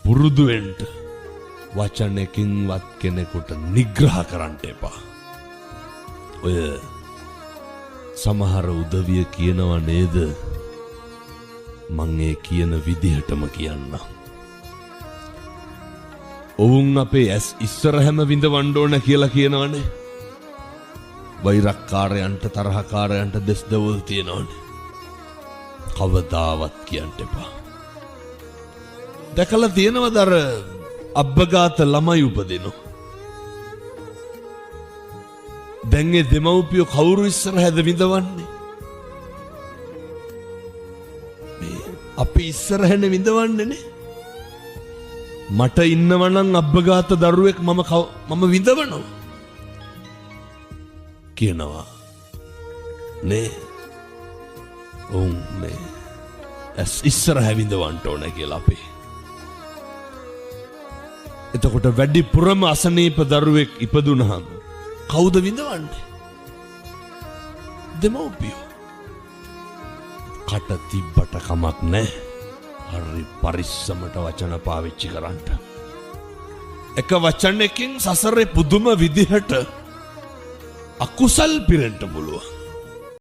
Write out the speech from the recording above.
පුරුදු වෙන්න වචනකින්වත් කෙනෙකුට නිග්‍රහ කරන්න එපා. ඔය සමහර උදවිය කියනවා නේද? මං ඒ කියන විදිහටම කියන්න. ඔවුන් අපේ ඇස් ඉස්සරහැම විඳවන්න ඕන කියලා කියනවනේ. වෛරක්කාරයන්ට තරහකාරයන්ට දෙස් දවල් තියෙනවනේ. කවදාවත් කියන්න එපා. දැකලා තියෙනවද අර අබ්බගාත ළමයි උපදිනු? දැන් ඒ දෙමව්පියෝ කවුරු ඉස්සරහද විඳවන්නේ? මේ අපි ඉස්සරහනේ විඳවන්නේනේ. මට ඉන්නවනම් අබ්බගාත දරුවෙක් මම විඳවනවා කියනවා නේ. ඔවුන් නේ ඇස් ඉස්සරහ විඳවන්න ඕන කියලා අපි. එතකොට වැඩිපුරම අසනීප දරුවෙක් ඉපදුනහම කවුද විඳවන්නේ? දෙමව්පියෝ. කට තිබ්බට කමක් නැහැ. හරි පරිස්සමට වචන පාවිච්චි කරන්න. එක වචනකින් සසරේ පුදුම විදිහට අකුසල් පිරෙන්න පුළුවන්.